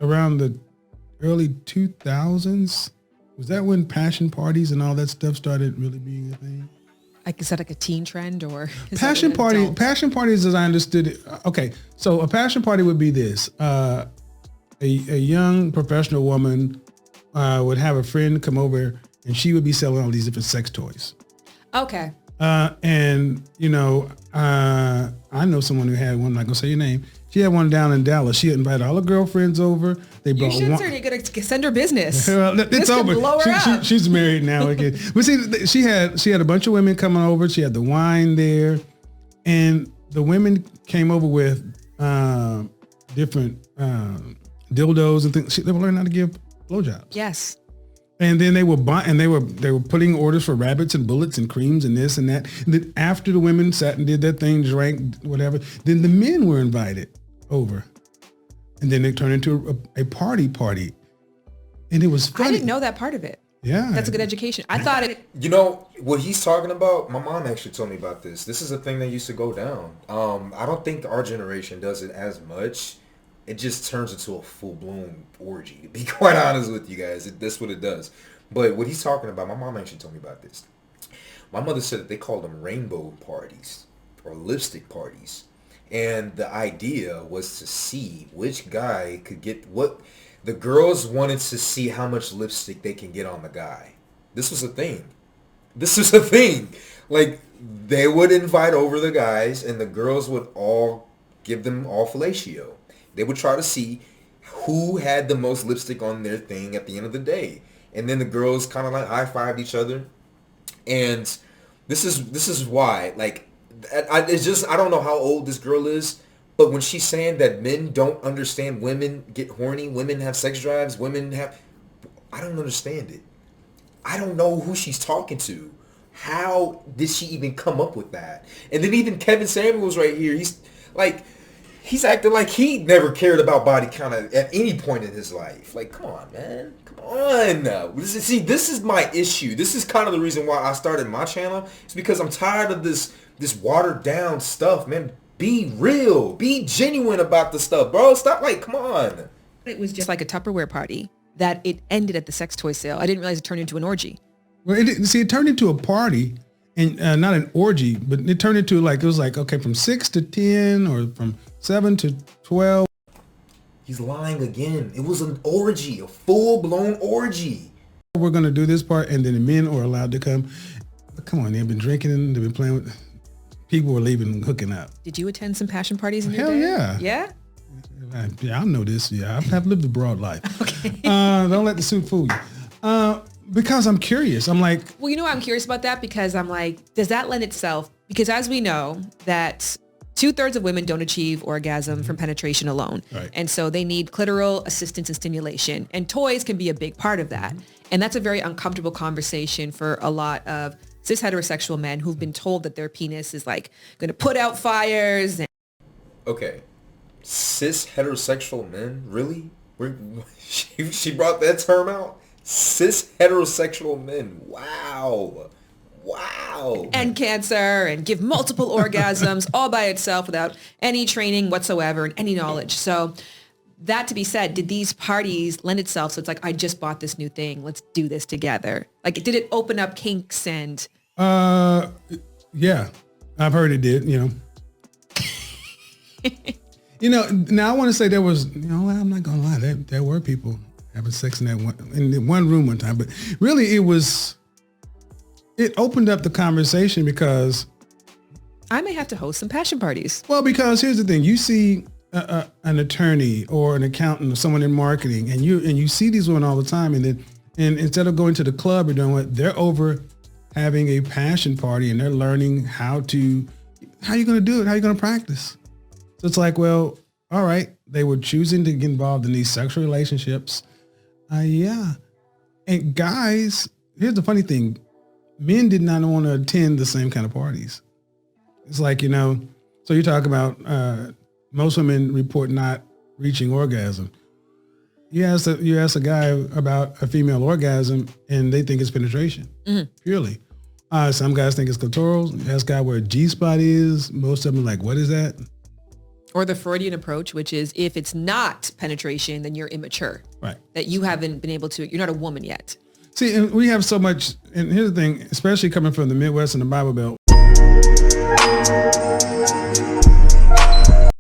around the early 2000s. Was that when passion parties and all that stuff started really being a thing? Like, is that like a teen trend or is passion that an party? adult? Passion parties, as I understood it. Okay, so a passion party would be this: a young professional woman would have a friend come over, and she would be selling all these different sex toys. Okay. And I know someone who had one. I'm not gonna say your name. She had one down in Dallas. She invited all her girlfriends over. They You brought should, one. sir. You're going to send her business. Well, it's This could over. blow her up. She's married now again. But see, she had a bunch of women coming over. She had the wine there, and the women came over with different dildos and things. They were learning how to give blowjobs. Yes. And then they were they were putting orders for rabbits and bullets and creams and this and that. And then after the women sat and did their thing, drank whatever, then the men were invited over, and then it turned into a party, and it was funny. I didn't know that part of it. Yeah, That's a good education. I thought it. You know what he's talking about? My mom actually told me about this. This is a thing that used to go down. I don't think our generation does it as much. It just turns into a full-blown orgy, to be quite honest with you guys. That's what it does. But what he's talking about, my mom actually told me about this. My mother said that they called them rainbow parties or lipstick parties. And the idea was to see which guy could get what. The girls wanted to see how much lipstick they can get on the guy. This was a thing. Like, they would invite over the guys, and the girls would all give them all fellatio. They would try to see who had the most lipstick on their thing at the end of the day. And then the girls kind of like high-fived each other. And this is why, like, it's just, I don't know how old this girl is, but when she's saying that men don't understand women get horny, women have sex drives, I don't understand it. I don't know who she's talking to. How did she even come up with that? And then even Kevin Samuels right here, he's acting like he never cared about body count at any point in his life. Like, come on, man. Come on. This is my issue. This is kind of the reason why I started my channel. It's because I'm tired of this watered down stuff, man. Be real. Be genuine about the stuff, bro. Stop, come on. It was just like a Tupperware party that it ended at the sex toy sale. I didn't realize it turned into an orgy. Well, it turned into a party, and not an orgy, but it turned into okay, from 6 to 10 or from 7 to 12. He's lying again. It was an orgy, a full-blown orgy. We're going to do this part, and then the men are allowed to come. But come on, they've been drinking, they've been playing with, people were leaving, hooking up. Did you attend some passion parties in your Hell day? yeah. Yeah? Yeah, I know this. Yeah, I've lived a broad life. Okay. Don't let the suit fool you. Because I'm curious. I'm like... Well, you know, I'm curious about that because I'm like, does that lend itself? Because as we know that 2/3 of women don't achieve orgasm from penetration alone. Right. And so they need clitoral assistance and stimulation. And toys can be a big part of that. And that's a very uncomfortable conversation for a lot of cis heterosexual men who've been told that their penis is like going to put out fires. Okay. Cis heterosexual men? Really? She brought that term out? Cis heterosexual men. Wow. And cancer and give multiple orgasms all by itself without any training whatsoever and any knowledge. So that to be said, did these parties lend itself? So it's like, I just bought this new thing. Let's do this together. Like, did it open up kinks and... Yeah, I've heard it did, now I want to say there was, I'm not going to lie. There were people having sex in one room one time, but really it opened up the conversation because I may have to host some passion parties. Well, because here's the thing. You see an attorney or an accountant or someone in marketing and you see these women all the time and instead of going to the club or doing what, they're over having a passion party and they're learning how are you going to do it? How are you going to practice? So it's like, well, all right. They were choosing to get involved in these sexual relationships. Yeah. And guys, here's the funny thing. Men did not want to attend the same kind of parties. It's like, so you talk about most women report not reaching orgasm. You ask a guy about a female orgasm and they think it's penetration, purely. Some guys think it's clitoral. You ask a guy where a G-spot is. Most of them are like, what is that? Or the Freudian approach, which is if it's not penetration, then you're immature. Right. That you haven't been able to, you're not a woman yet. See, and we have so much, and here's the thing, especially coming from the Midwest and the Bible Belt,